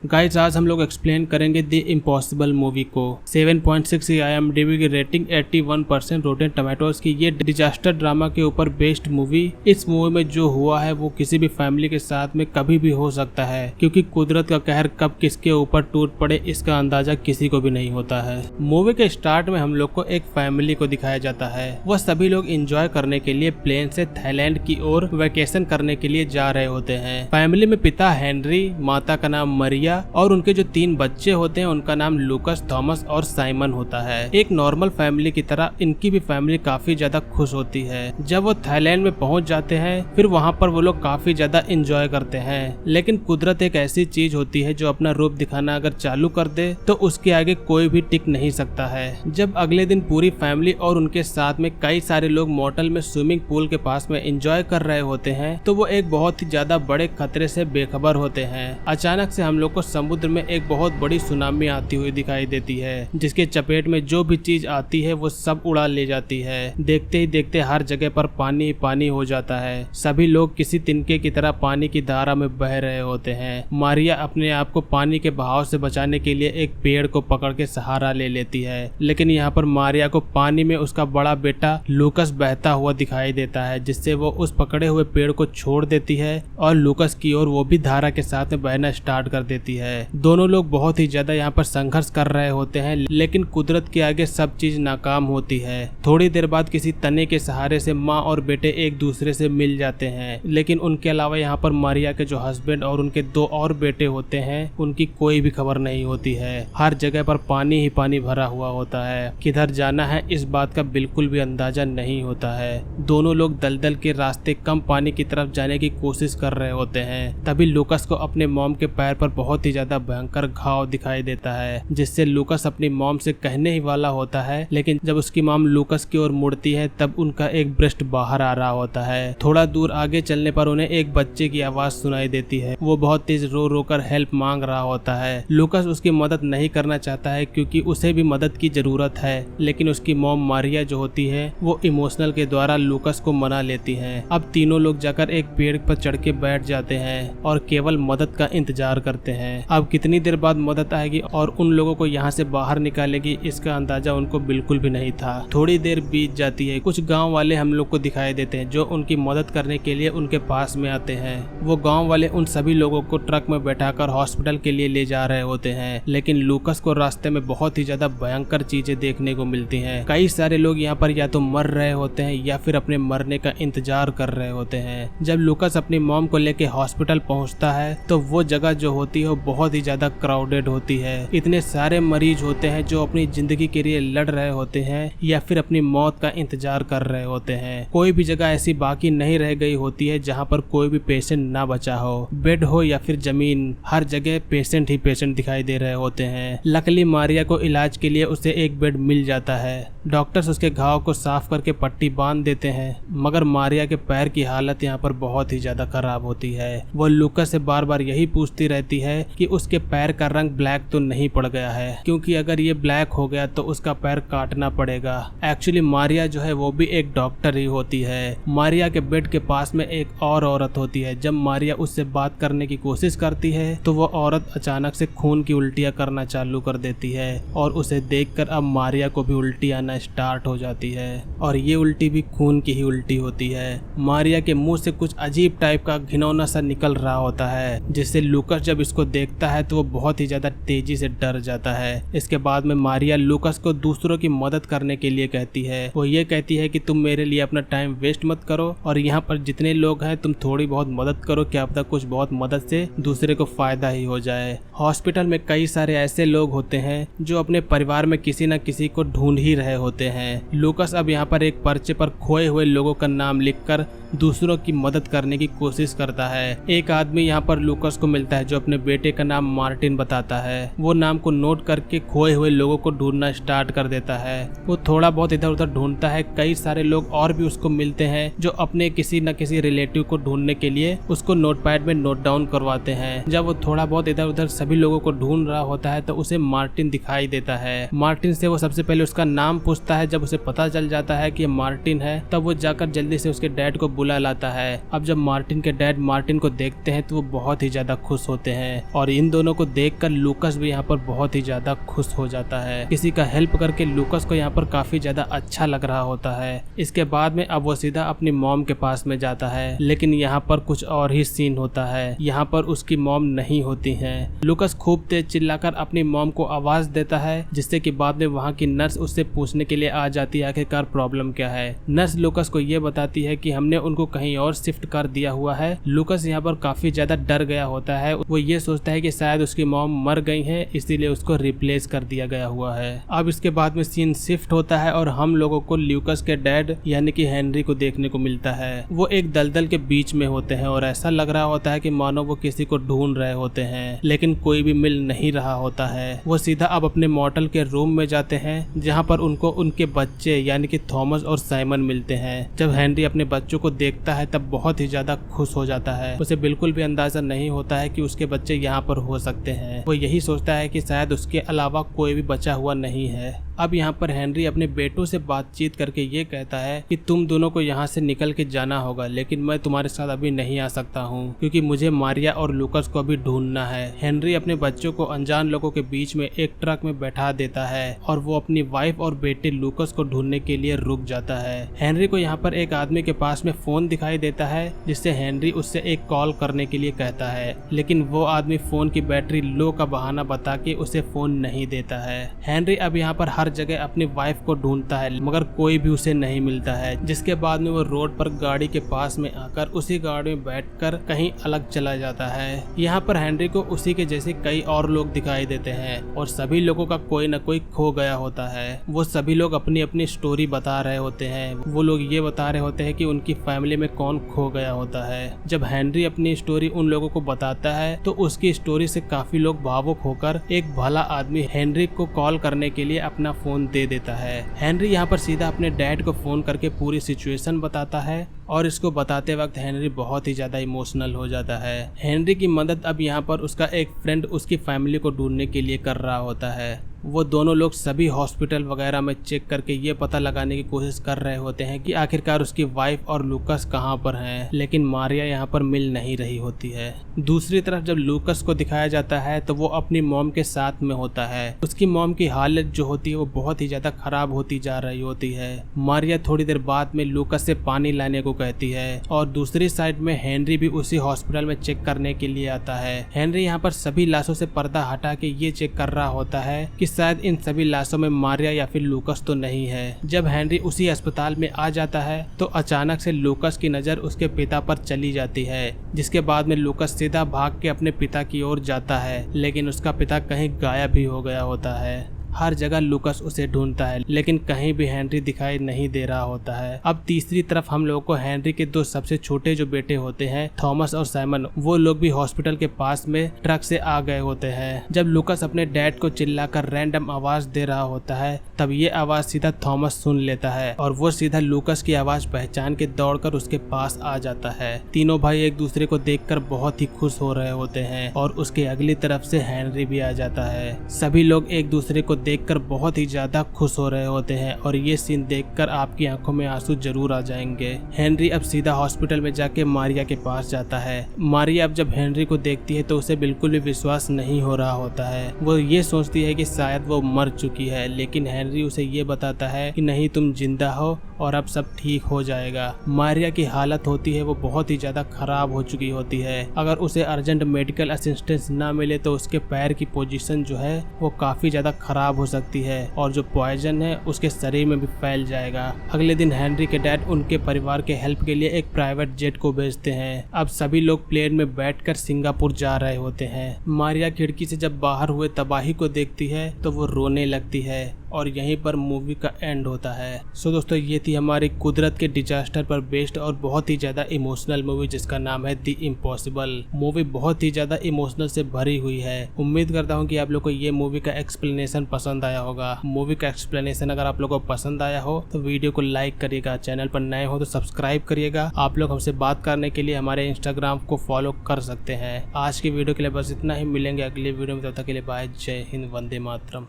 Guys आज हम लोग एक्सप्लेन करेंगे द इम्पॉसिबल मूवी को। 7.6 की IMDb की रेटिंग, 81% रोटेन टमाटोज की ये डिजास्टर ड्रामा के ऊपर बेस्ड मूवी। इस मूवी में जो हुआ है वो किसी भी फैमिली के साथ में कभी भी हो सकता है, क्योंकि कुदरत का कहर कब किसके ऊपर टूट पड़े इसका अंदाजा किसी को भी नहीं होता है। मूवी के स्टार्ट में हम लोग को एक फैमिली को दिखाया जाता है। वह सभी लोग एंजॉय करने के लिए प्लेन से थाईलैंड की ओर वेकेशन करने के लिए जा रहे होते हैं। फैमिली में पिता हेनरी, माता का नाम मरिया और उनके जो 3 बच्चे होते हैं उनका नाम लूकस, थॉमस और साइमन होता है। एक नॉर्मल फैमिली की तरह इनकी भी फैमिली काफी ज्यादा खुश होती है। जब वो थाईलैंड में पहुंच जाते हैं फिर वहां पर वो लोग काफी ज्यादा एंजॉय करते हैं, लेकिन कुदरत एक ऐसी चीज होती है जो अपना रूप दिखाना अगर चालू कर दे तो उसके आगे कोई भी टिक नहीं सकता है। जब अगले दिन पूरी फैमिली और उनके साथ में कई सारे लोग मोटल में स्विमिंग पूल के पास में एंजॉय कर रहे होते हैं तो वो एक बहुत ही ज्यादा बड़े खतरे से बेखबर होते हैं। अचानक से हम लोग को समुद्र में एक बहुत बड़ी सुनामी आती हुई दिखाई देती है, जिसके चपेट में जो भी चीज आती है वो सब उड़ा ले जाती है। देखते ही देखते हर जगह पर पानी पानी हो जाता है। सभी लोग किसी तिनके की तरह पानी की धारा में बह रहे होते हैं। मारिया अपने आप को पानी के बहाव से बचाने के लिए एक पेड़ को पकड़ के सहारा ले लेती है, लेकिन यहाँ पर मारिया को पानी में उसका बड़ा बेटा लूकस बहता हुआ दिखाई देता है, जिससे वो उस पकड़े हुए पेड़ को छोड़ देती है और लूकस की ओर वो भी धारा के साथ में बहना स्टार्ट कर देती है। दोनों लोग बहुत ही ज्यादा यहाँ पर संघर्ष कर रहे होते हैं, लेकिन कुदरत के आगे सब चीज नाकाम होती है। थोड़ी देर बाद किसी तने के सहारे से माँ और बेटे एक दूसरे से मिल जाते हैं, लेकिन उनके अलावा यहाँ पर मारिया के जो हस्बैंड और उनके 2 और बेटे होते हैं उनकी कोई भी खबर नहीं होती है। हर जगह पर पानी ही पानी भरा हुआ होता है। किधर जाना है इस बात का बिल्कुल भी अंदाजा नहीं होता है। दोनों लोग दलदल के रास्ते कम पानी की तरफ जाने की कोशिश कर रहे होते हैं। तभी लूकस को अपने मॉम के पैर पर बहुत ही ज्यादा भयंकर घाव दिखाई देता है, जिससे लूकस अपनी मॉम से कहने ही वाला होता है, लेकिन जब उसकी मॉम लूकस की ओर मुड़ती है तब उनका एक ब्रेस्ट बाहर आ रहा होता है। थोड़ा दूर आगे चलने पर उन्हें एक बच्चे की आवाज सुनाई देती है। वो बहुत तेज रो रो कर हेल्प मांग रहा होता है। लूकस उसकी मदद नहीं करना चाहता है क्योंकि उसे भी मदद की जरूरत है, लेकिन उसकी मॉम मारिया जो होती है वो इमोशनल के द्वारा लूकस को मना लेती है। अब तीनों लोग जाकर एक पेड़ पर चढ़ के बैठ जाते हैं और केवल मदद का इंतजार करते हैं। अब कितनी देर बाद मदद आएगी और उन लोगों को यहाँ से बाहर निकालेगी इसका अंदाजा उनको बिल्कुल भी नहीं था। थोड़ी देर बीत जाती है। कुछ गांव वाले हम लोग को दिखाई देते हैं जो उनकी मदद करने के लिए उनके पास में आते हैं। वो गांव वाले उन सभी लोगों को ट्रक में बैठाकर हॉस्पिटल के लिए ले जा रहे होते हैं, लेकिन लूकस को रास्ते में बहुत ही ज्यादा भयंकर चीजें देखने को मिलती हैं। कई सारे लोग यहाँ पर या तो मर रहे होते हैं या फिर अपने मरने का इंतजार कर रहे होते हैं। जब लूकस अपनी मॉम को लेके हॉस्पिटल पहुँचता है तो वो जगह जो होती है वो बहुत ही ज्यादा क्राउडेड होती है। इतने सारे मरीज होते हैं जो अपनी जिंदगी के लिए लड़ रहे होते हैं या फिर अपनी मौत का इंतजार कर रहे होते हैं। कोई भी जगह ऐसी बाकी नहीं रह गई होती है जहां पर कोई भी पेशेंट ना बचा हो। बेड हो या फिर जमीन, हर जगह पेशेंट ही पेशेंट दिखाई दे रहे होते हैं। लकीली मारिया को इलाज के लिए उसे एक बेड मिल जाता है। डॉक्टर्स उसके घाव को साफ करके पट्टी बांध देते हैं, मगर मारिया के पैर की हालत यहाँ पर बहुत ही ज्यादा खराब होती है। वो लूकस से बार बार यही पूछती रहती है कि उसके पैर का रंग ब्लैक तो नहीं पड़ गया है, क्योंकि अगर ये ब्लैक हो गया तो उसका पैर काटना पड़ेगा। एक्चुअली मारिया जो है वो भी एक डॉक्टर ही होती है। मारिया के बेड के पास में एक और औरत होती है। जब मारिया उससे बात करने की कोशिश करती है तो वो औरत अचानक से खून की उल्टियां करना चालू कर देती है और उसे देखकर अब मारिया को भी उल्टी आना स्टार्ट हो जाती है, और ये उल्टी भी खून की ही उल्टी होती है। मारिया के मुंह से कुछ अजीब टाइप का घिनौना सा निकल रहा होता है, जिससे लूकस जब इसको देखता है तो वो बहुत ही ज्यादा तेजी से डर जाता है। इसके बाद में मारिया लूकस को दूसरों की मदद करने के लिए कहती है। वो ये कहती है कि तुम मेरे लिए अपना टाइम वेस्ट मत करो और यहाँ पर जितने लोग हैं तुम थोड़ी बहुत मदद करो, क्या पता कुछ बहुत मदद से दूसरे को फायदा ही हो जाए। हॉस्पिटल में कई सारे ऐसे लोग होते हैं जो अपने परिवार में किसी न किसी को ढूंढ ही रहे होते हैं। लूकस अब यहाँ पर एक पर्चे पर खोए हुए लोगों का नाम लिखकर दूसरों की मदद करने की कोशिश करता है। एक आदमी यहाँ पर लूकस को मिलता है जो अपने बेटे का नाम मार्टिन बताता है। वो नाम को नोट करके खोए हुए लोगों को ढूंढना स्टार्ट कर देता है। वो थोड़ा बहुत इधर उधर ढूंढता है। कई सारे लोग और भी उसको मिलते हैं जो अपने किसी न किसी रिलेटिव को ढूंढने के लिए उसको नोटपैड में नोट डाउन करवाते हैं। जब वो थोड़ा बहुत इधर उधर सभी लोगों को ढूंढ रहा होता है तो उसे मार्टिन दिखाई देता है। मार्टिन से वो सबसे पहले उसका नाम पूछता है। जब उसे पता चल जाता है कि ये मार्टिन है तब वो जाकर जल्दी से उसके डैड को बुला लाता है। अब जब मार्टिन के डैड मार्टिन को देखते हैं तो वो बहुत ही ज्यादा खुश होते हैं और इन दोनों को देखकर लूकस भी यहाँ पर बहुत ही ज्यादा खुश हो जाता है। किसी का हेल्प करके लूकस को यहाँ पर काफी ज्यादा अच्छा लग रहा होता है। इसके बाद में अब वो सीधा अपनी मॉम के पास में जाता है, लेकिन यहाँ पर कुछ और ही सीन होता है। यहाँ पर उसकी मॉम नहीं होती है। लूकस खूब तेज चिल्लाकर अपनी मॉम को आवाज देता है, जिससे कि बाद में वहाँ की नर्स उससे पूछने के लिए आ जाती है आखिरकार प्रॉब्लम क्या है। नर्स लूकस को ये बताती है कि हमने उनको कहीं और शिफ्ट कर दिया हुआ है। लूकस यहाँ पर काफी ज्यादा डर गया होता है। वो ये सोचता है कि शायद उसकी मॉम मर गई है, इसीलिए उसको रिप्लेस कर दिया गया हुआ है। अब इसके बाद में सीन शिफ्ट होता है और हम लोगों को लूकस के डैड यानी कि हेनरी को देखने को मिलता है। वो एक दलदल के बीच में होते हैं और ऐसा लग रहा होता है कि मानो वो किसी को ढूंढ रहे होते हैं, लेकिन कोई भी मिल नहीं रहा होता है। वो सीधा अब अपने मॉडल के रूम में जाते हैं, जहाँ पर उनको उनके बच्चे यानी कि थॉमस और साइमन मिलते हैं। जब हेनरी अपने बच्चों को देखता है तब बहुत ही ज्यादा खुश हो जाता है। उसे बिल्कुल भी अंदाजा नहीं होता है कि उसके बच्चे यहाँ पर हो सकते हैं। वो यही सोचता है कि शायद उसके अलावा कोई भी बचा हुआ नहीं है। अब यहाँ पर हेनरी अपने बेटों से बातचीत करके ये कहता है कि तुम दोनों को यहाँ से निकल के जाना होगा, लेकिन मैं तुम्हारे साथ अभी नहीं आ सकता हूँ क्योंकि मुझे मारिया और लूकस को अभी ढूंढना है। हेनरी अपने बच्चों को अनजान लोगों के बीच में एक ट्रक में बैठा देता है और वो अपनी वाइफ और बेटे लूकस को ढूंढने के लिए रुक जाता है। हेनरी को यहाँ पर एक आदमी के पास में फोन दिखाई देता है, जिससे हेनरी उससे एक कॉल करने के लिए कहता है, लेकिन वो आदमी फोन की बैटरी लो का बहाना बता के उसे फोन नहीं देता है। हेनरी अब यहाँ पर हर जगह अपनी वाइफ को ढूंढता है, मगर कोई भी उसे नहीं मिलता है। जिसके बाद में वो रोड पर गाड़ी के पास में आकर उसी गाड़ी में बैठकर कहीं अलग चला जाता है। यहाँ पर हेनरी को उसी के जैसे कई और लोग दिखाई देते हैं और सभी लोगों का कोई न कोई खो गया होता है। वो सभी लोग अपनी अपनी स्टोरी बता रहे होते हैं। वो लोग ये बता रहे होते हैं कि उनकी फैमिली में कौन खो गया होता है। जब हेनरी अपनी स्टोरी उन लोगों को बताता है तो उसकी स्टोरी से काफी लोग भावुक होकर एक भला आदमी हेनरी को कॉल करने के लिए अपना फोन दे देता है। हेनरी यहाँ पर सीधा अपने डैड को फोन करके पूरी सिचुएशन बताता है और इसको बताते वक्त हेनरी बहुत ही ज्यादा इमोशनल हो जाता है। हेनरी की मदद अब यहाँ पर उसका एक फ्रेंड उसकी फैमिली को ढूंढने के लिए कर रहा होता है। वो दोनों लोग सभी हॉस्पिटल वगैरह में चेक करके ये पता लगाने की कोशिश कर रहे होते हैं कि आखिरकार उसकी वाइफ और लूकस कहाँ पर हैं, लेकिन मारिया यहाँ पर मिल नहीं रही होती है। दूसरी तरफ जब लूकस को दिखाया जाता है तो वो अपनी मॉम के साथ में होता है। उसकी मॉम की हालत जो होती है वो बहुत ही ज्यादा खराब होती जा रही होती है। मारिया थोड़ी देर बाद में लूकस से पानी लाने को कहती है और दूसरी साइड में हेनरी भी उसी हॉस्पिटल में चेक करने के लिए आता है। हेनरी यहाँ पर सभी लाशों से पर्दा हटा के ये चेक कर रहा होता है कि शायद इन सभी लाशों में मारिया या फिर लूकस तो नहीं है। जब हेनरी उसी अस्पताल में आ जाता है तो अचानक से लूकस की नजर उसके पिता पर चली जाती है, जिसके बाद में लूकस सीधा भाग के अपने पिता की ओर जाता है, लेकिन उसका पिता कहीं गायब ही हो गया होता है। हर जगह लूकस उसे ढूंढता है, लेकिन कहीं भी हेनरी दिखाई नहीं दे रहा होता है। अब तीसरी तरफ हम लोगों को हेनरी के दो सबसे छोटे जो बेटे होते हैं थॉमस और साइमन, वो लोग भी हॉस्पिटल के पास में ट्रक से आ गए होते हैं। जब लूकस अपने डैड को चिल्लाकर रैंडम आवाज दे रहा होता है तब ये आवाज सीधा थॉमस सुन लेता है और वो सीधा लूकस की आवाज पहचान के दौड़कर उसके पास आ जाता है। तीनों भाई एक दूसरे को देखकर बहुत ही खुश हो रहे होते हैं और उसके अगली तरफ से हेनरी भी आ जाता है। सभी लोग एक दूसरे को देखकर बहुत ही ज्यादा खुश हो रहे होते हैं और ये सीन देखकर आपकी आंखों में आंसू जरूर आ जाएंगे। हेनरी अब सीधा हॉस्पिटल में जाके मारिया के पास जाता है। मारिया अब जब हेनरी को देखती है तो उसे बिल्कुल भी विश्वास नहीं हो रहा होता है। वो ये सोचती है कि शायद वो मर चुकी है, लेकिन हेनरी उसे ये बताता है कि नहीं, तुम जिंदा हो और अब सब ठीक हो जाएगा। मारिया की हालत होती है वो बहुत ही ज्यादा खराब हो चुकी होती है। अगर उसे अर्जेंट मेडिकल असिस्टेंस ना मिले तो उसके पैर की पोजीशन जो है वो काफी ज्यादा खराब हो सकती है और जो पॉइजन है उसके शरीर में भी फैल जाएगा। अगले दिन हेनरी के डैड उनके परिवार के हेल्प के लिए एक प्राइवेट जेट को भेजते हैं। अब सभी लोग प्लेन में बैठकर सिंगापुर जा रहे होते हैं। मारिया खिड़की से जब बाहर हुए तबाही को देखती है तो वो रोने लगती है और यहीं पर मूवी का एंड होता है। सो दोस्तों, ये थी हमारी कुदरत के डिजास्टर पर बेस्ड और बहुत ही ज्यादा इमोशनल मूवी जिसका नाम है द इम्पॉसिबल। मूवी बहुत ही ज्यादा इमोशनल से भरी हुई है। उम्मीद करता हूँ कि आप लोग को ये मूवी का एक्सप्लेनेशन पसंद आया होगा। मूवी का एक्सप्लेनेशन अगर आप लोगों को पसंद आया हो तो वीडियो को लाइक करिएगा, चैनल पर नए हो तो सब्सक्राइब करिएगा। आप लोग हमसे बात करने के लिए हमारे इंस्टाग्राम को फॉलो कर सकते हैं। आज की वीडियो के लिए बस इतना ही, मिलेंगे अगली वीडियो में, तब तक के लिए बाय। जय हिंद, वंदे मातरम।